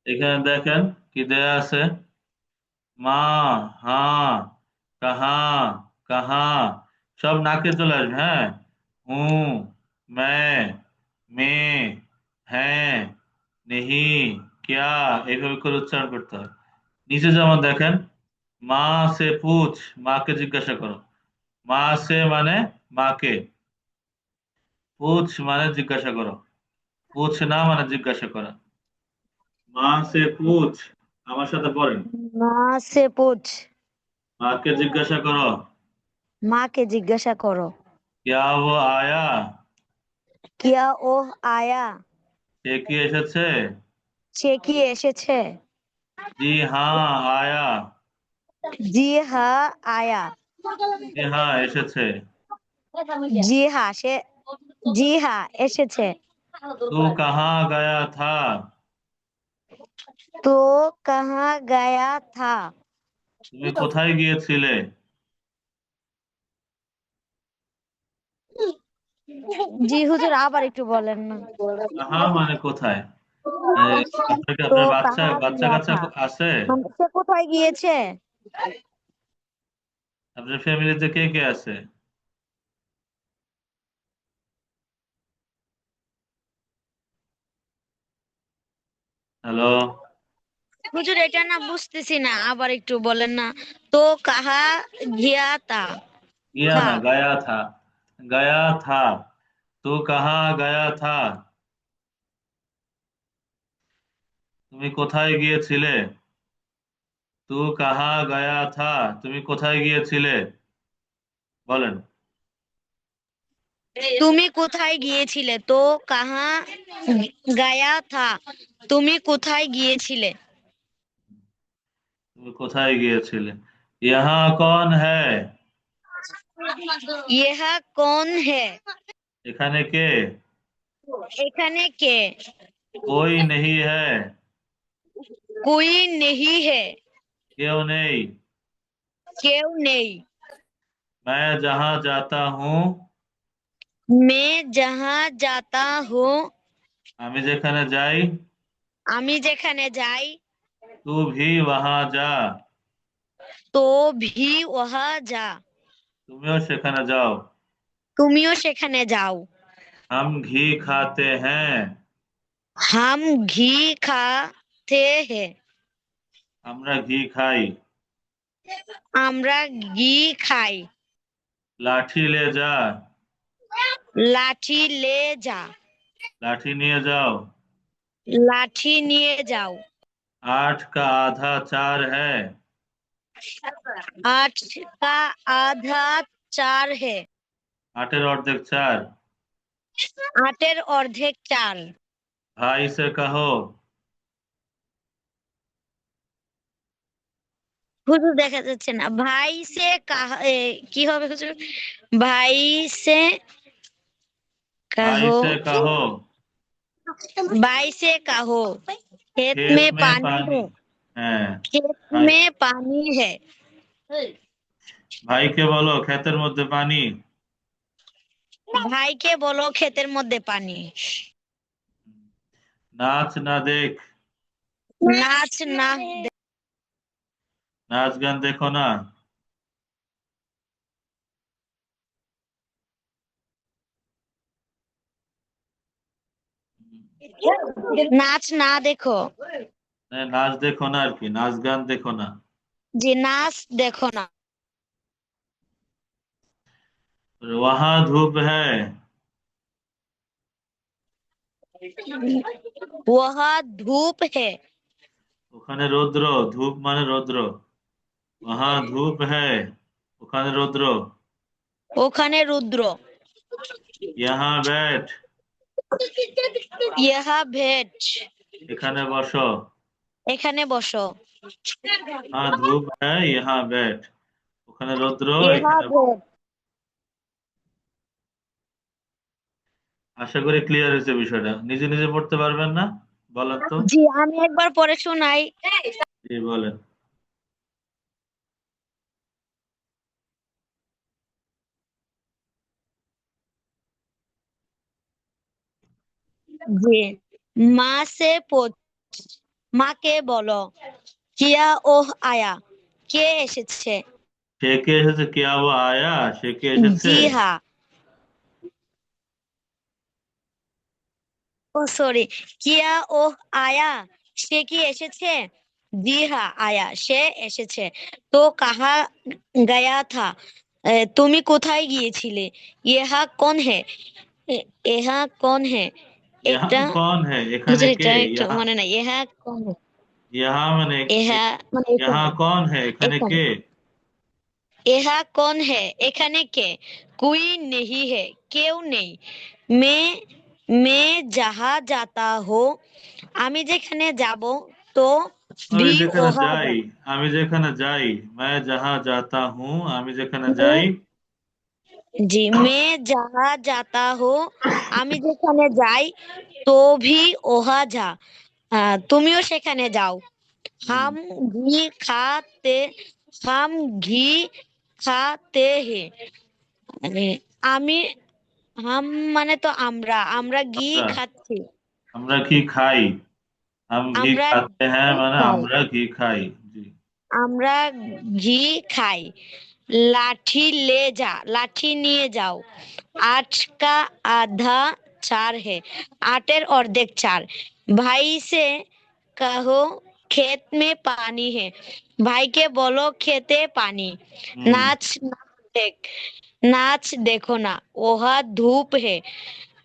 এখানে দেখেন কি দেয়া আছে। মা, হা, কাহা, কাহা, সব নাকে চলে আসবে। হ্যাঁ, হুঁ, मैं, মে, হ্যাঁ, নেহি, क्या, এইভাবে করে উচ্চারণ করতে হয়। নিচে যেমন দেখেন, মা সে পুছ, মাকে জিজ্ঞাসা করো। মা সে মানে মাকে, পুছ মানে জিজ্ঞাসা করো, পুছ না মানে জিজ্ঞাসা করা। মা সে পুছ, আমার সাথে পড়েন। माँ से पूछ। মাকে জিজ্ঞাসা করো। माँ के जिज्ञासा करो। क्या वो आया, क्या वो आया। সে কি এসেছে। সে কি এসেছে। জি হ্যাঁ আয়া, জি হ্যাঁ आया। জি হ্যাঁ এসেছে। জি হ্যাঁ সে। জি হ্যাঁ এসেছে। तू कहाँ गया था, তো কাহা গায়া থা। তুমি কোথায় গিয়েছিলে। জি হুজুর আবার একটু বলেন না। কাহা মানে কোথায়। আপনার কি তো আপনার বাচ্চা কাহা বাচ্চা গয়া কাচ্চা থা আছে। মানে সে কোথায় গিয়েছে। আপনার ফ্যামিলিতে কে কে আছে। হ্যালো। হুজুর এটা না বুঝতেছি না, আবার একটু বলেন না। তো কাহা গিয়া তা गया থা। ना, गया था, गया था। तू कहाँ गया था, তুমি কোথায় গিয়েছিলে। তু কাহা গয়া থা, তুমি কোথায় গিয়েছিলে, বলেন। তুমি কোথায় গিয়েছিলে। তো কাহা গায়া থা তুমি কোথায় গিয়েছিলে। তুমি কোথায় গিয়েছিলে। ইহা কন হ্যায়, ইহা কোন হে। এখানে কে। এখানে কে। कोई नहीं है, কোই নেহি হে। কেউ নেই। কেউ নেই। मैं जहाँ जाता हूँ, মে যাহা যাতা হু আমি যেখানে যাই। আমি যেখানে যাই। तू भी वहां जा, তো ভি ওহা যা তুমিও সেখানে যাও। তুমিও সেখানে যাও। हम घी खाते हैं, হাম ঘি খাতে হে আমরা ঘি খাই। আমরা ঘি খাই। লাঠি ले जा, লাঠি লে যা লাঠি নিয়ে যাও। লাঠি নিয়ে যাও। 8 का आधा 4 है, আট কা আধা চার হে 8 এর অর্ধেক 4। আটের অর্ধেক চার। भाई से कहो, হুজুর দেখা যাচ্ছে না, ভাই সে কাহা কি হবে হুজুর। ভাই সে भाई কাহো। से कहो, भाई से कहो खेत खेत में में पानी पानी है। है। खेत भाई, में पानी है। ভাইকে বলো ক্ষেতের মধ্যে পানি। ভাইকে বলো ক্ষেতের মধ্যে পানি। নাচ না দেখ, নাচ না। নাচ গান দেখো না। নাচ না দেখো। নাচ দেখো না আর কি, নাচ গান দেখো না। যে নাচ দেখো না। वहां धूप है, वह धूप है। ওখানে রৌদ্র। ধূপ মানে রৌদ্র। वहां धूप है, ওখানে রৌদ্র। ওখানে রুদ্র। यहाँ बैठ, ইহা ভেট। এখানে বসো। এখানে বসো। हाँ धूप है, यहाँ बैठ, ওখানে রৌদ্র, ইহা এখানে বসো। ভেট। আশা করি ক্লিয়ার হয়েছে বিষয়টা। নিজে নিজে পড়তে পারবেন না, বলেন তো। জি আমি একবার পরে শোনাই। জি বলেন। জি। মা সে पूछ। মাকে বলো কিয়া ওহ আয়া, কে এসেছে? সে কে এসেছে, কে আবো আয়া, সে কে এসেছে। জি হ্যাঁ, ও সরি, কিয়া ওহ আয়া, সে কি এসেছে? জি হ্যাঁ আয়া, সে এসেছে। তো কাহা গায়া থা, তুমি কোথায় গিয়েছিলে? ইহা কোন হে? ইহা কোন হে? ইহা এটা কौन है, এখানে হুজুর কে। এটা একটু ইহা, মনে নাই, ইহা কোন হে? ইহা মানে ইহা মানে ইহা এখানে, कौन है, এখানে এখানে। কে। ইহা কোন হে, এখানে কে? কোই নেহি হে, কেউ নেই। মে মে যাহা যাতা হো, আমি যেখানে যাব, তো আমি ভি যেখানে ওহা যাই, যা। আমি যেখানে যাই, मैं जहाँ जाता हूँ, আমি যেখানে মে যাই। জি, মে যাহা যাতা হো, আমি যেখানে যাই, তো ভি ওহা যা, তুমিও সেখানে যাও। হুম, হাম ঘি খাতে, হাম ঘি খাতে হে, মানে আমি, হাম মানে তো আমরা, আমরা ঘি আমরা খাচ্ছি। আমরা ঘি খাই। हम घी আমরা खाते हैं ঘি মানে খাই, আমরা ঘি খাই। জি। আমরা ঘি খাই। লাঠি ले जा, লাঠি নিয়ে যাও। आठ का आधा चार है, आठের অর্ধেক চার। भाई से कहो खेत में पानी है, ভাইকে বলো খেতে পানি। হুম। नाच ना देख, নাচ দেখো না। ওহা ধূপ হে,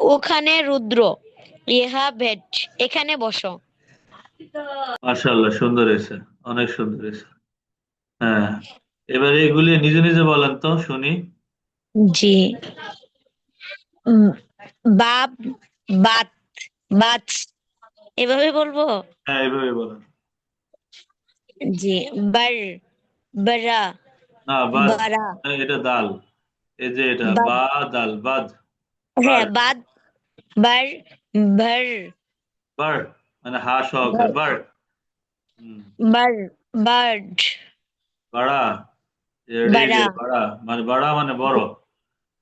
ওখানে রুদ্র। ইহা ভেট, এখানে বসো। মাশাআল্লাহ, সুন্দর হয়েছে, অনেক সুন্দর হয়েছে। হ্যাঁ, এবারে এগুলি নিজে নিজে বলেন তো শুনি। জি। উম, বাপ, বাত, বাচ, এভাবে বলবো। হ্যাঁ, এইভাবে বলেন। জি। বার, বড়া, না, বাদ। বাড়া, হ্যাঁ, এটা দাল। এই যে এটা বাদ, বা, দাল, বাদ। হ্যাঁ বার্ড। বাদ, বার, ভর, বার্ড মানে হাঁস সহকারে ভর, বার্ড। হুম। বার, বার্ড, বাড়া। এই যে বাড়া, বাড়া মানে, বাড়া মানে বড়। বাড়া।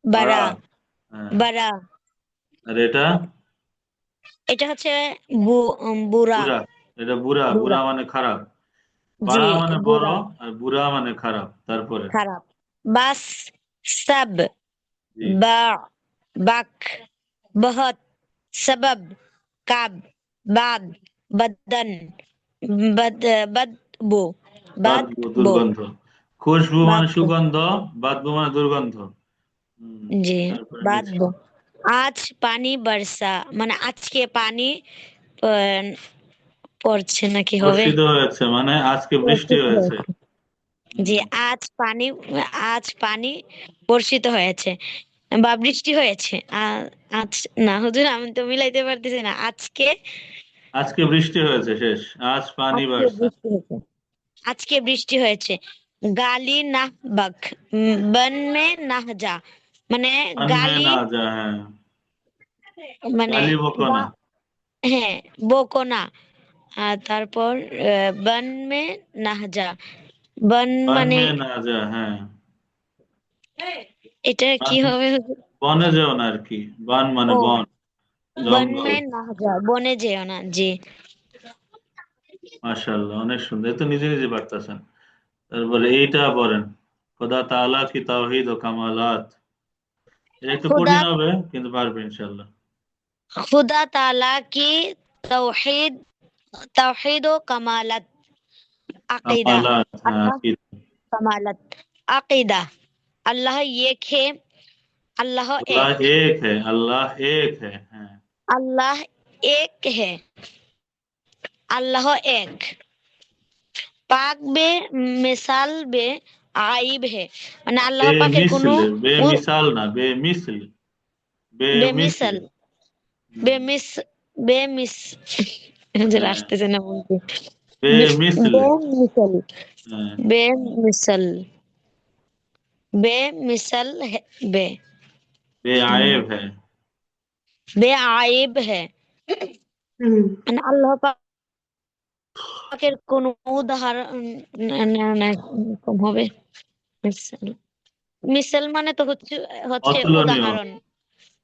বাড়া, হ্যাঁ। বাড়া। আর এটা এটা হচ্ছে বুড়া, বুড়া। এটা বুড়া, বুড়া বুড়া। মানে খারাপ। জি, বাড়া মানে বড়, বুড়া, আর বুড়া মানে খারাপ। তারপরে খারাপ। বাস, সব, জি। বা, বাক, बहुत, सबब, काब, बाद, बदन, बद, बदबू, বাদবু बदबू, দুর্গন্ধ। খুশবু মানে बदबू। সুগন্ধ। বাদবু মানে দুর্গন্ধ। হুম। जी, তারপরে নিচে बदबू। आज पानी बरसा, মানে আজকে পানি প- পড়ছে নাকি হবে, বর্ষিত হয়েছে মানে আজকে বৃষ্টি বর্ষিত হয়েছে। হয়েছে। জি, হুম। আজ পানি, আজ পানি বর্ষিত হয়েছে বা বৃষ্টি হয়েছে। আজ, না হুজুর আমি তো মিলাইতে পারতেছি না। আজকে, আজকে বৃষ্টি হয়েছে, শেষ। আজ পানি আজকে বর্ষা। বৃষ্টি হয়েছে, আজকে বৃষ্টি হয়েছে। গালি না বক, বন মে না যা, মানে মান মে গালি, না যা, হ্যাঁ। মানে গালি বকো না। গা- হ্যাঁ, বকো না। আর তারপর বন মে না যা, বন বান মানে মে না যা, হ্যাঁ। এটা কি বান- হবে? বনে যেও না আর কি। বান মানে ও, বন, বন জঙ্গল। মে না যা, বনে যেও না। জি। মাশাআল্লাহ, অনেক সুন্দর, এ তো নিজে নিজে পারতেছেন। তারপরে এইটা পড়েন, খোদা তাআলা কি তাওহীদ ও কামালাত। এটা একটু खुदा, কঠিন হবে, কিন্তু পারবে ইনশাআল্লাহ। खुदा ताला की तौहीद, तौहीद व कमालत, अकीदा, কামালাত, হ্যাঁ, अल्लाह, কি। कमालत, अकीदा, अल्लाह एक है, अल्लाह আল্লাহ एक, এক है, আল্লাহ এক है, হ্যাঁ। अल्लाह एक है, अल्लाह एक। পাক বে মিসাল বে আইব হে, মানে আল্লাহ পাকের কোনো বেমিসল, উ- বেমিসাল না, বেমিসল, বেমিসল। বেমিসাল, হুম। বেমিস, বেমিস, হুজুর হ্যাঁ, আসতেছে না বলতে। বেমিসল। বেমিসাল, হ্যাঁ। বেমিসাল, बेमिसल है, बे, বেআয়েব হ্যাঁ। বেআইব है, মানে আল্লাহ পাকের কোন উদাহরণ, না, এরকম হবে। মিসাল, মিসাল মানে তো হচ্ছে, হচ্ছে অতুলনীয়। উদাহরণ,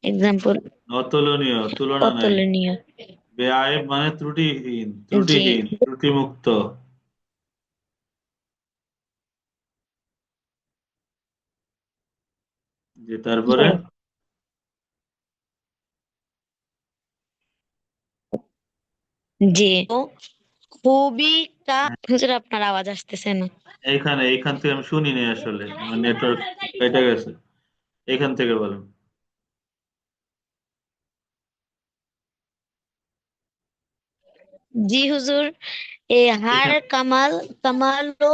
এক্সাম্পল, অতুলনীয়, তুলনা নাই। অতুলনীয়। বেআইব মানে ত্রুটিহীন, জি ত্রুটিমুক্ত। যে তারপরে জি তো খুবই কা হুজুর আপনার আওয়াজ আসতেছে না। এইখান থেকে আমি শুনিনি আসলে, আমার নেটওয়ার্ক কেটে গেছে। এখান থেকে বলেন। জি হুজুর, এ হার এখান কামাল কামালো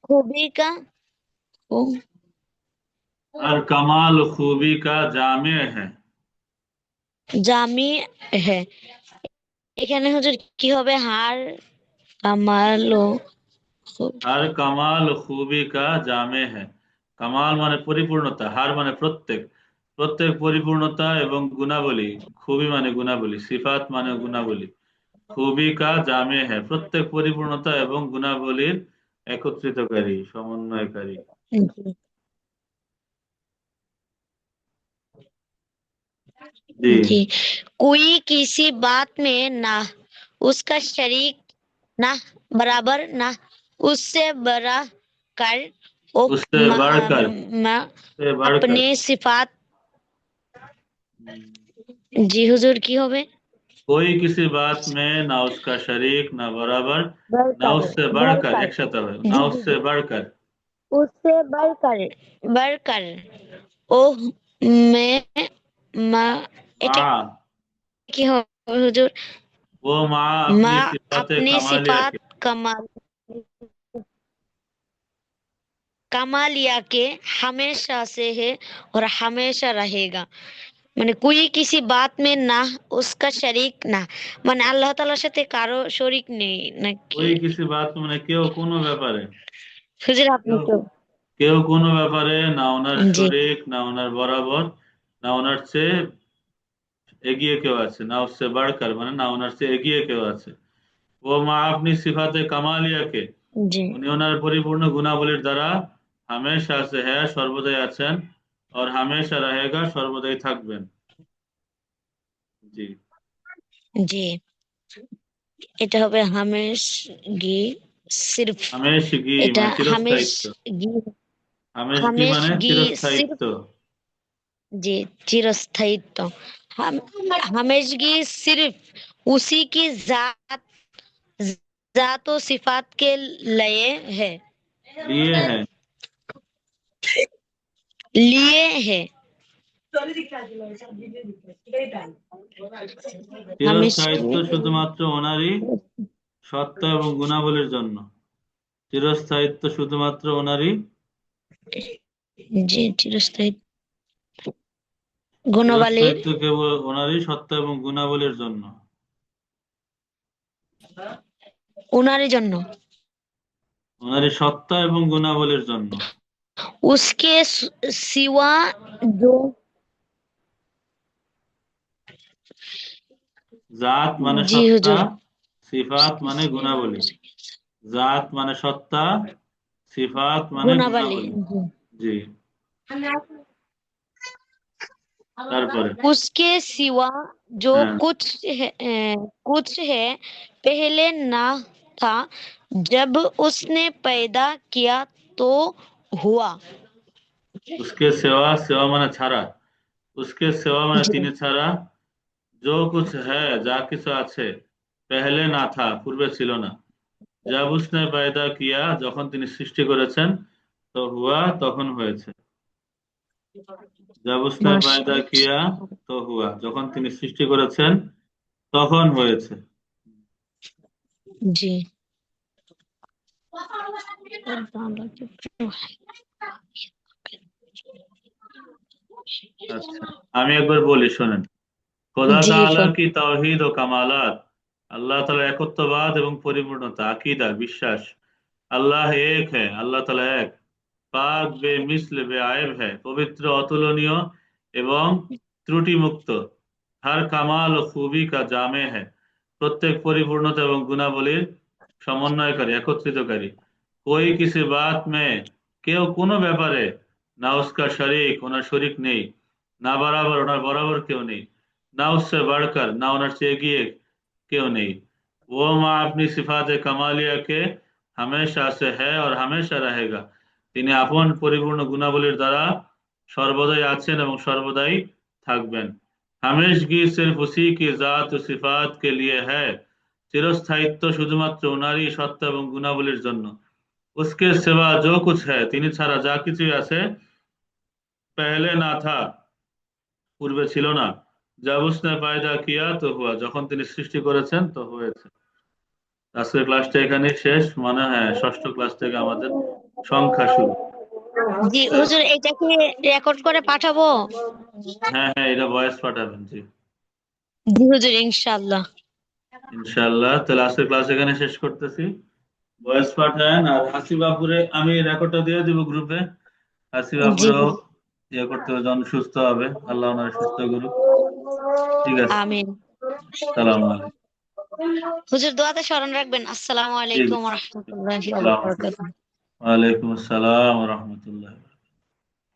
খুবই কা ও আর কামাল খুবি কা জামে হ্যাঁ। জামি হ্যাঁ, এখানে হুজুর কি হবে? হার কামালো আর কামাল খুবি কা জামে হ্যাঁ। কামাল মানে পরিপূর্ণতা, হার মানে প্রত্যেক, প্রত্যেক পরিপূর্ণতা এবং গুণাবলী, খুবই মানে গুণাবলী, সিফাত মানে গুণাবলী, খুবই কা জামে হ্যাঁ, প্রত্যেক পরিপূর্ণতা এবং গুণাবলীর একত্রিতকারী, সমন্বয়কারী। জি জি। जी कोई किसी बात में ना उसका शरीक ना बराबर ना उससे बड़ा कर वो उससे बढ़कर, से बढ़कर। अपने सिफात। हम्म। जी हुजूर की होवे कोई किसी बात में ना उसका शरीक ना बराबर, ना बढ़कर उससे बढ़कर, बढ़कर एक साथ है, जी ना जी उससे जी बढ़कर। उससे बढ़कर बढ़कर ओ मैं माँ এটা माँ, কি হবে হুজুর? वो माँ अपनी माँ सिफात अपने कमालिया सिफात के, कमाल कमालिया के हमेशा से है और हमेशा रहेगा। মানে কুই কিসি বাত মে না উসকা শরিক না, মানে আল্লাহ তাআলার সাথে কারো শরিক নেই নাকি? कोई किसी बात में, মানে কেউ কোনো ব্যাপারে, হুজুর আপনি কেউ তো কেউ কোনো ব্যাপারে না ওনার জি শরিক, না ওনার বরাবর, না ওনার চেয়ে এগিয়ে কেউ আছে, না उससे बढ़कर মানে না ওনার চেয়ে এগিয়ে কেউ আছে। ও মা আপনি সিফাতে কামালিয়াকে, জি উনি ওনার পরিপূর্ণ গুণাবলীর দ্বারা হামেশা আছে হ্যাঁ, সর্বদাই আছেন, আর হামেশা রহেগা, সর্বদাই থাকবেন। জি। জি এটা হবে হামেশ গি সিরফ, হামেশ গি এটা মানে হামেশ চিরস্থায়িত্ব, গি হামেশ গি হামেশ মানে গি সিরফ চিরস্থায়িত্ব। जी चिरस्थायित्व। हम हमेशगी सिर्फ उसी की जात व सिफात के लिए है, लिए हैं। लिए है। চিরস্থায়িত্ব हमेशगी শুধুমাত্র ওনারই সত্তা এবং গুণাবলীর জন্য, চিরস্থায়িত্ব শুধুমাত্র ওনারই, जी चिरस्थायित्व गुणवालीर চিরস্থায়িত্ব কেবল ওনারই সত্তা এবং গুণাবলীর জন্য, उनारी जन्नो ওনারই সত্তা এবং গুণাবলীর জন্য। उसके सिवा जो জাত মানে जी সত্তা, हुजूर সিফাত उसके মানে सिवा গুণাবলী। জাত মানে সত্তা, সিফাত মানে गुणवाली গুণাবলী। জি। তারপরে उसके सिवा जो হ্যাঁ, कुछ है पहले ना था, जब उसने पैदा किया तो हुआ। উসকে সেवा, সেवा মানে ছাড়া, উসকে সেवा মানে जी তিনি ছাড়া, जो कुछ है যা কিছু আছে, পেহলে না থা পূর্বে ছিল না, जब उसने पैदा किया যখন তিনি সৃষ্টি করেছেন, তো হুয়া তখন হয়েছে। जब उसने पैदा किया माशाल्लाह তো হুয়া, যখন তিনি সৃষ্টি করেছেন তখন হয়েছে। जी আচ্ছা, আমি একবার বলি শোনেন। খোদা जी তাআলা কি তাওহীদ ও কামালাত, আল্লাহ তাআলার একত্ববাদ এবং পরিপূর্ণতা, আকীদা বিশ্বাস। আল্লাহ এক হ্যাঁ, আল্লাহ তাআলা এক। পাক বে মিসল বে আয়েব হ্যায়, পবিত্র অতুলনীয় এবং ত্রুটিমুক্ত। হর কামাল ও খুবি কা জামে হ্যায়, প্রত্যেক পরিপূর্ণতা এবং গুণাবলীর সমন্বয়কারী, একত্রিতকারী। কোই কিসি বাত মে, কেউ কোনো ব্যাপারে, না উসকা শরিক ওনার শরিক নেই, না বরাবর ওনার বরাবর কেউ নেই, না উসসে বাড়কার না ওনার চেয়ে এগিয়ে क्यों नहीं। वो माँ अपनी सिफात कमालिया के हमेशा से है और हमेशा रहेगा। তিনি আপন পরিপূর্ণ গুণাবলীর দ্বারা সর্বদাই আছেন এবং সর্বদাই থাকবেন। हमेशगी सिर्फ उसी की जात ও सिफात के लिए है। চিরস্থায়িত্ব শুধুমাত্র ওনারই সত্তা এবং গুণাবলীর জন্য। उसके सिवा जो कुछ है, তিনি ছাড়া যা কিছুই আছে, पहले ना था, পূর্বে ছিল না। जब उसने पैदा किया तो हुआ, যখন তিনি সৃষ্টি করেছেন তো হয়েছে। আজকের ক্লাসটা এখানেই শেষ, মনে হয় ষষ্ঠ ক্লাস থেকে আমাদের সংখ্যা শুরু। জি হুজুর, এটা কি রেকর্ড করে পাঠাবো? হ্যাঁ হ্যাঁ, এটা ভয়েস পাঠাবেন, জি। জি হুজুর, ইনশাআল্লাহ। ইনশাআল্লাহ, তাহলে আজকের ক্লাস এখানে শেষ করতেছি। ভয়েস পাঠান, আর হাসিবাপুরে আমি রেকর্ডটা দিয়ে দিব গ্রুপে। জি হাসিবাপুরেও ইয়ে করতে হবে, জন সুস্থ হবে, আল্লাহ ওনার সুস্থ করুক। ঠিক আছে, আমিন। সালাম আলাইকুম। হুজুর দোয়াতে স্মরণ রাখবেন। আসসালামু জি জি, আলাইকুম ওয়া রাহমাতুল্লাহি ওয়া সালাম। বারাকাতুহু। ওয়ালাইকুম আসসালাম ওয়া রাহমাতুল্লাহ।